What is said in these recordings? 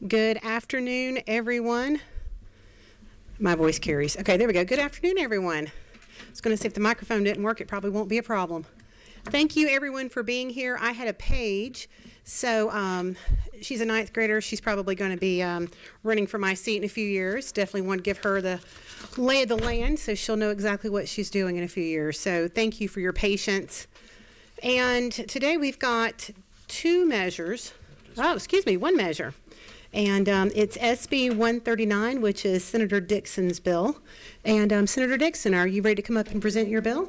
Good afternoon, everyone. My voice carries. Okay, there we go. Good afternoon, everyone. I was going to say if the microphone didn't work, it probably won't be a problem. Thank you, everyone, for being here. I had a Paige, so she's a ninth grader. She's probably going to be running for my seat in a few years. Definitely want to give her the lay of the land so she'll know exactly what she's doing in a few years. So thank you for your patience. And today we've got one measure. And it's SB 139, which is Senator Dixon's bill. And Senator Dixon, are you ready to come up and present your bill?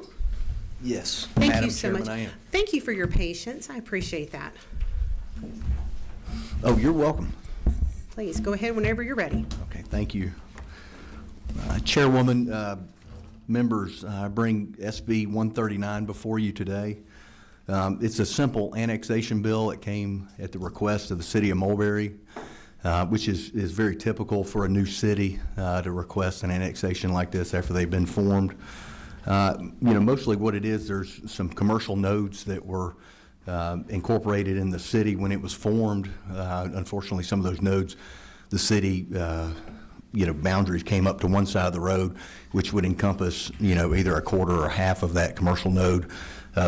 Yes, Thank Madam you so Chairman, much. I am. Thank you for your patience. I appreciate that. Oh, you're welcome. Please go ahead whenever you're ready. Okay, thank you. Chairwoman, members, I bring SB 139 before you today. It's a simple annexation bill. It came at the request of the city of Mulberry, which is very typical for a new city to request an annexation like this after they've been formed. Mostly what it is, there's some commercial nodes that were incorporated in the city when it was formed. Unfortunately, some of those nodes, the city, boundaries came up to one side of the road, which would encompass, either a quarter or half of that commercial node.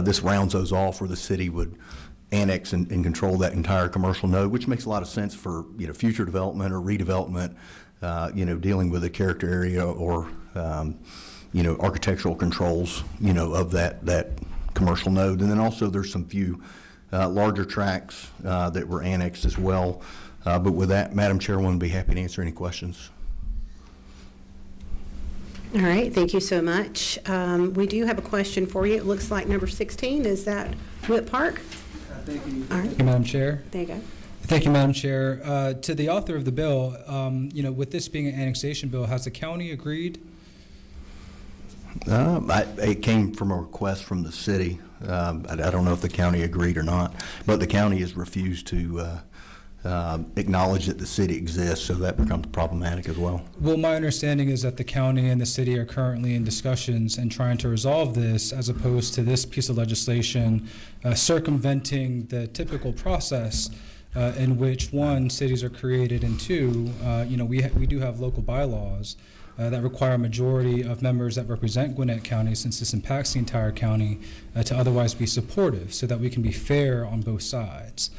This rounds those off where the city would annex and control that entire commercial node, which makes a lot of sense for, future development or redevelopment, dealing with a character area or, architectural controls, of that commercial node. And then also there's some few larger tracts that were annexed as well. But with that, Madam Chairwoman, I'd be happy to answer any questions. All right, thank you so much. We do have a question for you. It looks like number 16. Is that Whip Park? Thank you. All right. Thank you, Madam Chair. There you go. Thank you, Madam Chair. To the author of the bill, with this being an annexation bill, has the county agreed? It came from a request from the city. I don't know if the county agreed or not, but the county has refused to acknowledge that the city exists, so that becomes problematic as well. Well, my understanding is that the county and the city are currently in discussions and trying to resolve this, as opposed to this piece of legislation circumventing the typical process in which, one, cities are created, and two, we do have local bylaws that require a majority of members that represent Gwinnett County, since this impacts the entire county, to otherwise be supportive, so that we can be fair on both sides.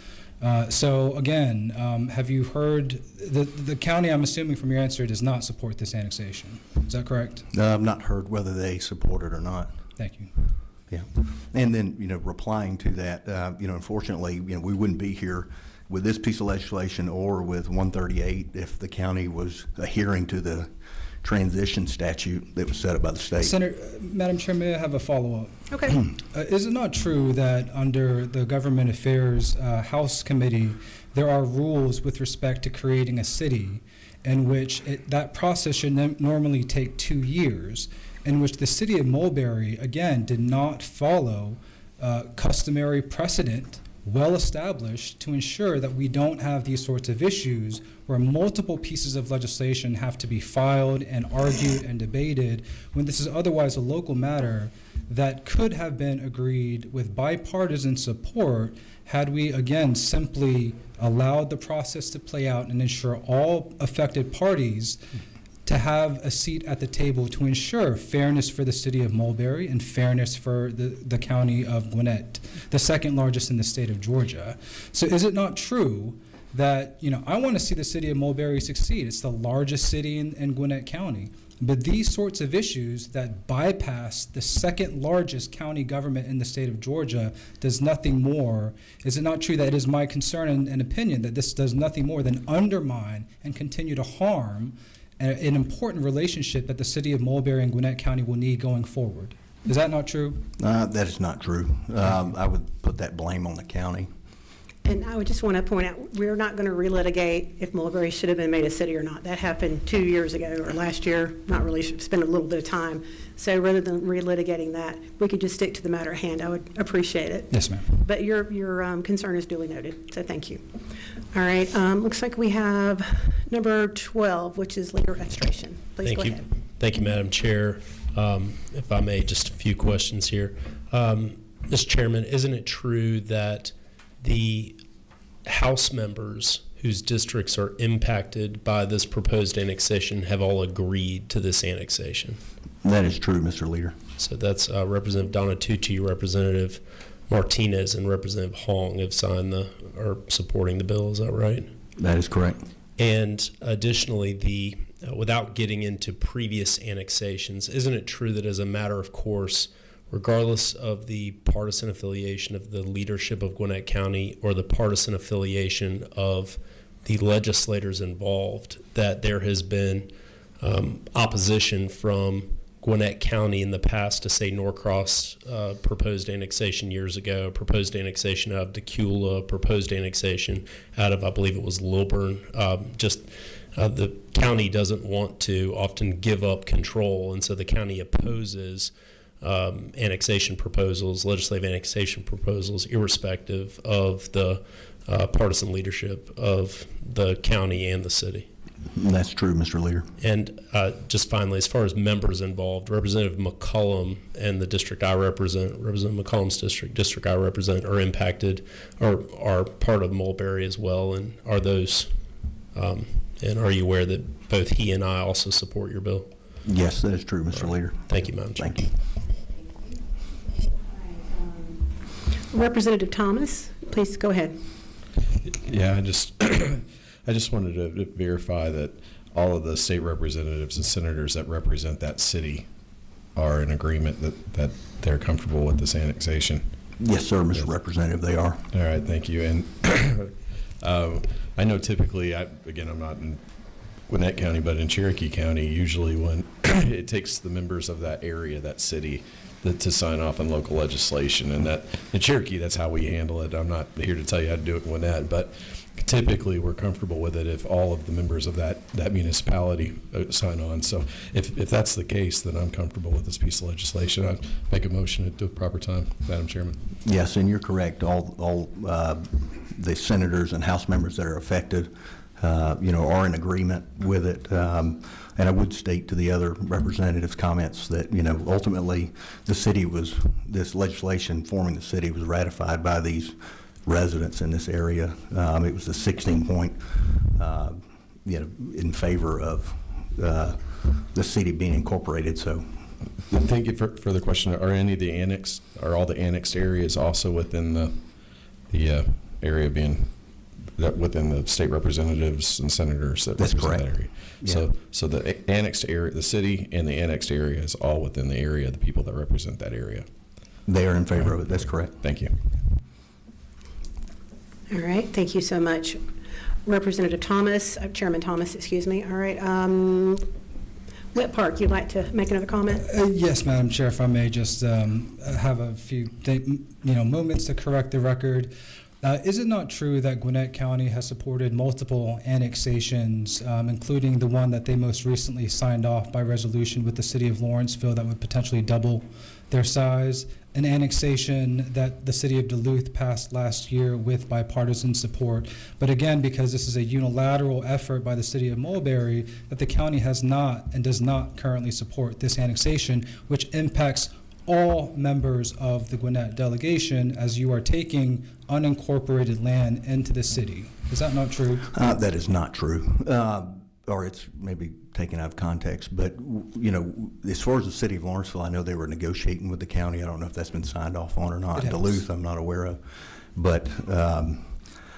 So again, have you heard, the county, I'm assuming from your answer, does not support this annexation. Is that correct? I've not heard whether they support it or not. Thank you. Yeah. And then, replying to that, unfortunately, we wouldn't be here with this piece of legislation or with 138 if the county was adhering to the transition statute that was set up by the state. Madam Chair, may I have a follow-up? Okay. Is it not true that under the Government Affairs House Committee, there are rules with respect to creating a city in which that process should normally take 2 years, in which the city of Mulberry, again, did not follow customary precedent well established to ensure that we don't have these sorts of issues where multiple pieces of legislation have to be filed and argued and debated, when this is otherwise a local matter that could have been agreed with bipartisan support had we, again, simply allowed the process to play out and ensure all affected parties to have a seat at the table to ensure fairness for the city of Mulberry and fairness for the county of Gwinnett, the second largest in the state of Georgia. So is it not true that, I want to see the city of Mulberry succeed? It's the largest city in Gwinnett County. But these sorts of issues that bypass the second largest county government in the state of Georgia does nothing more. Is it not true that it is my concern and opinion that this does nothing more than undermine and continue to harm an important relationship that the city of Mulberry and Gwinnett County will need going forward? Is that not true? That is not true. I would put that blame on the county. And I would just want to point out, we're not going to relitigate if Mulberry should have been made a city or not. That happened 2 years ago or last year. Not really, spend a little bit of time. So rather than relitigating that, we could just stick to the matter at hand. I would appreciate it. Yes, ma'am. But your concern is duly noted, so thank you. All right, looks like we have number 12, which is leader registration. Please go ahead. Thank you, Madam Chair. If I may, just a few questions here. Mr. Chairman, isn't it true that the House members whose districts are impacted by this proposed annexation have all agreed to this annexation. That is true, Mr. Leader. So that's Representative Donatucci, Representative Martinez, and Representative Hong have signed are supporting the bill. Is that right? That is correct. And additionally, without getting into previous annexations, isn't it true that as a matter of course, regardless of the partisan affiliation of the leadership of Gwinnett County or the partisan affiliation of the legislators involved, that there has been opposition from Gwinnett County in the past to, say, Norcross proposed annexation years ago, proposed annexation out of Decula, proposed annexation out of, I believe it was Lilburn. The county doesn't want to often give up control, and so the county opposes annexation proposals, legislative annexation proposals, irrespective of the partisan leadership of the county and the city. That's true, Mr. Leader. And just finally, as far as members involved, Representative McCollum and the district I represent, Representative McCollum's district I represent, are impacted or are part of Mulberry as well. And are those, and are you aware that both he and I also support your bill? Yes, that is true, Mr. Leader. Thank you, Madam Chair. Thank you. Representative Thomas, please go ahead. Yeah, I just wanted to verify that all of the state representatives and senators that represent that city are in agreement that they're comfortable with this annexation. Yes, sir, Mr. Representative, they are. All right, thank you. And I know typically, again, I'm not in Gwinnett County, but in Cherokee County, usually when it takes the members of that area, that city, to sign off on local legislation. And that in Cherokee, that's how we handle it. I'm not here to tell you how to do it in Gwinnett, but typically we're comfortable with it if all of the members of that municipality sign on. So if that's the case, then I'm comfortable with this piece of legislation. I'd make a motion at the proper time, Madam Chairman. Yes, and you're correct. All the senators and House members that are affected, are in agreement with it. And I would state to the other representatives' comments that, ultimately this legislation forming the city was ratified by these residents in this area. It was a 16-point, in favor of the city being incorporated. So, Thank you for the question. Are all the annexed areas also within the area being within the state representatives and senators that That's represent correct. that area? Yeah. So the annexed area, the city and the annexed area is all within the area, the people that represent that area. they are in favor of it. That's correct. Thank you. All right, thank you so much. Representative Thomas, Chairman Thomas, excuse me. All right, Whit Park, you'd like to make another comment? Yes, Madam Chair, if I may just have a few moments to correct the record. Is it not true that Gwinnett County has supported multiple annexations, including the one that they most recently signed off by resolution with the city of Lawrenceville that would potentially double their size? An annexation that the city of Duluth passed last year with bipartisan support. But again, because this is a unilateral effort by the city of Mulberry, that the county has not and does not currently support this annexation, which impacts all members of the Gwinnett delegation as you are taking unincorporated land into the city. Is that not true? That is not true. Or it's maybe taken out of context. But, as far as the city of Lawrenceville, I know they were negotiating with the county. I don't know if that's been signed off on or not. It has. Duluth, I'm not aware of. But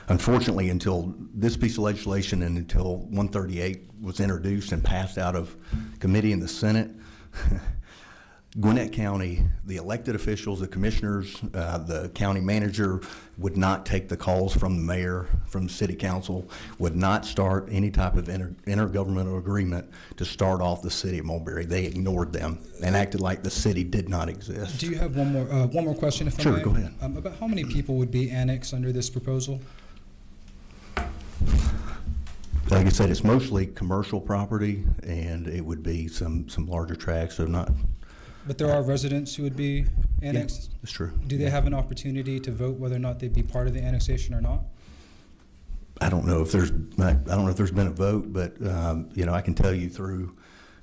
unfortunately, until this piece of legislation and until 138 was introduced and passed out of committee in the Senate, Gwinnett County, the elected officials, the commissioners, the county manager would not take the calls from the mayor, from the city council, would not start any type of intergovernmental agreement to start off the city of Mulberry. They ignored them and acted like the city did not exist. Do you have one more question, if I may? Sure, go ahead. About how many people would be annexed under this proposal? Like I said, it's mostly commercial property, and it would be some larger tracts, so not. But there are residents who would be annexed? That's true. Do they have an opportunity to vote whether or not they'd be part of the annexation or not? I don't know if there's been a vote, but I can tell you through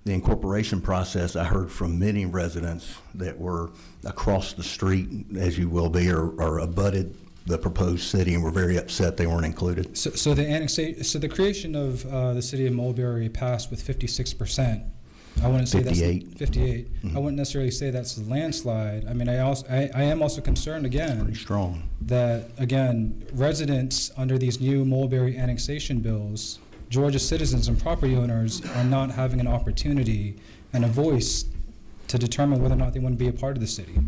the incorporation process, I heard from many residents that were across the street, as you will be, or abutted the proposed city and were very upset they weren't included. So the creation of the city of Mulberry passed with 56%. I wouldn't say 58. that's 58. I wouldn't necessarily say that's a landslide. I mean, I am also concerned again Pretty strong. that again residents under these new Mulberry annexation bills, Georgia citizens and property owners are not having an opportunity and a voice to determine whether or not they want to be a part of the city.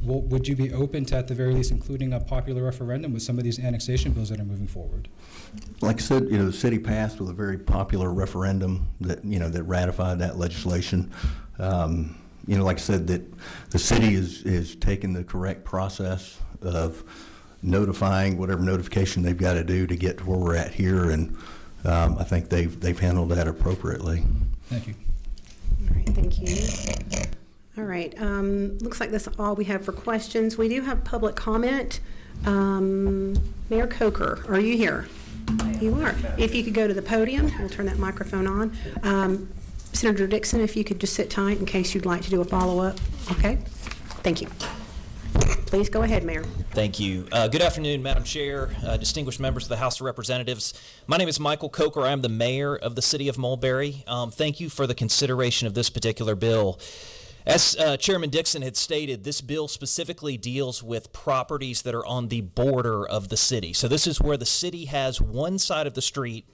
Would you be open to, at the very least, including a popular referendum with some of these annexation bills that are moving forward? Like I said, the city passed with a very popular referendum that, that ratified that legislation. Like I said, that the city is taking the correct process of notifying whatever notification they've got to do to get to where we're at here, and I think they've handled that appropriately. Thank you. All right, thank you. All right, looks like that's all we have for questions. We do have public comment. Mayor Coker, are you here? You are. If you could go to the podium, we'll turn that microphone on. Senator Dixon, if you could just sit tight in case you'd like to do a follow-up. Okay, thank you. Please go ahead, Mayor. Thank you. Good afternoon, Madam Chair, distinguished members of the House of Representatives. My name is Michael Coker. I am the mayor of the city of Mulberry. Thank you for the consideration of this particular bill. As Chairman Dixon had stated, this bill specifically deals with properties that are on the border of the city. So this is where the city has one side of the street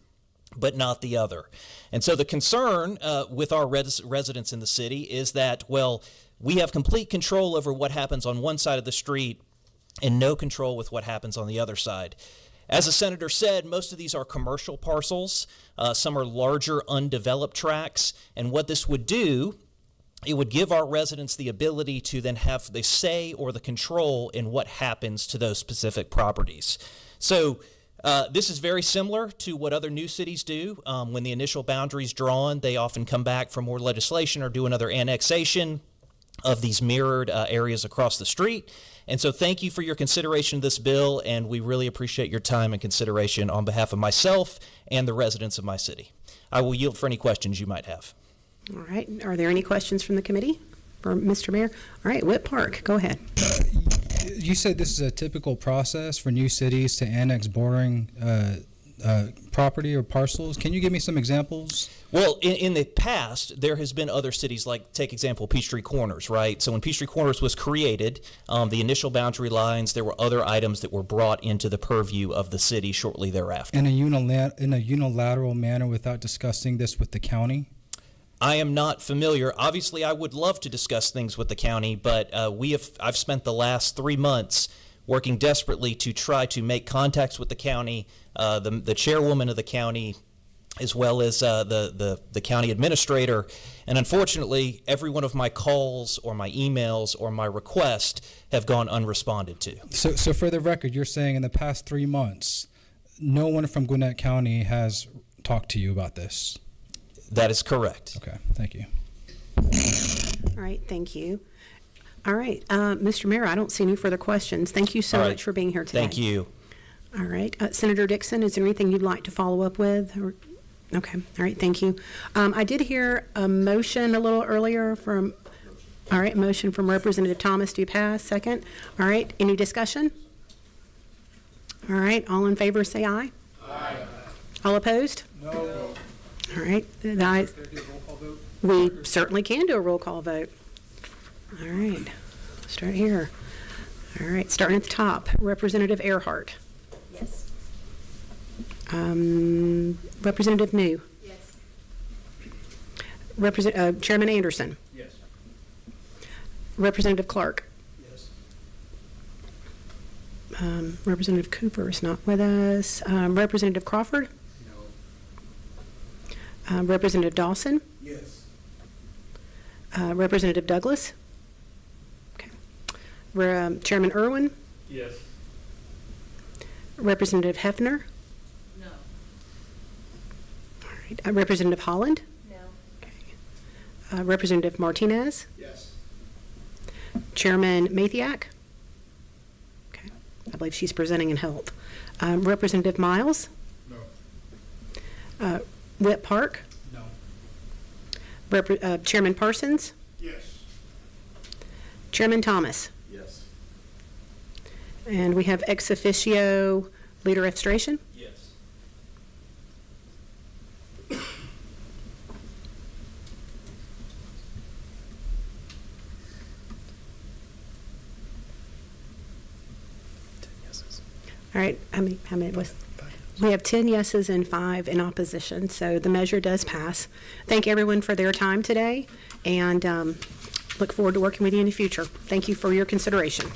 but not the other. And so the concern with our residents in the city is that, well, we have complete control over what happens on one side of the street and no control with what happens on the other side. As the senator said, most of these are commercial parcels. Some are larger undeveloped tracts. And what this would do, it would give our residents the ability to then have the say or the control in what happens to those specific properties. So this is very similar to what other new cities do. When the initial boundary is drawn, they often come back for more legislation or do another annexation of these mirrored areas across the street. And so thank you for your consideration of this bill, and we really appreciate your time and consideration on behalf of myself and the residents of my city. I will yield for any questions you might have. All right, are there any questions from the committee for Mr. Mayor? All right, Whit Park, go ahead. You said this is a typical process for new cities to annex bordering property or parcels. Can you give me some examples? Well, in the past, there has been other cities, like, take example, Peachtree Corners, right? So when Peachtree Corners was created, the initial boundary lines, there were other items that were brought into the purview of the city shortly thereafter. In a unilateral manner without discussing this with the county? I am not familiar. Obviously, I would love to discuss things with the county, but I've spent the last 3 months working desperately to try to make contacts with the county, the chairwoman of the county, as well as the county administrator. And unfortunately, every one of my calls or my emails or my requests have gone unresponded to. So for the record, you're saying in the past 3 months, no one from Gwinnett County has talked to you about this? That is correct. Okay, thank you. All right, thank you. All right, Mr. Mayor, I don't see any further questions. Thank you so All right. much for being here today. Thank you. All right, Senator Dixon, is there anything you'd like to follow up with? Okay, all right, thank you. I did hear a motion a little earlier from, all right, motion from Representative Thomas. Do you pass? Second? All right, any discussion? All right, all in favor say aye. Aye. All opposed? No. All right, we certainly can do a roll call vote. All right, start here. All right, starting at the top, Representative Earhart. Yes. Representative New. Yes. Chairman Anderson. Yes. Representative Clark. Yes. Representative Cooper is not with us. Representative Crawford. No. Representative Dawson. Yes. Representative Douglas. Okay. Chairman Irwin. Yes. Representative Hefner. No. All right. Representative Holland. No. Okay. Representative Martinez. Yes. Chairman Mathiak. Okay. I believe she's presenting in health. Representative Miles. No. Whit Park. No. Chairman Parsons. Yes. Chairman Thomas. Yes. And we have ex officio leader registration. Yes. All right, how many was? We have 10 yeses and 5 in opposition, so the measure does pass. Thank everyone for their time today, and look forward to working with you in the future. Thank you for your consideration.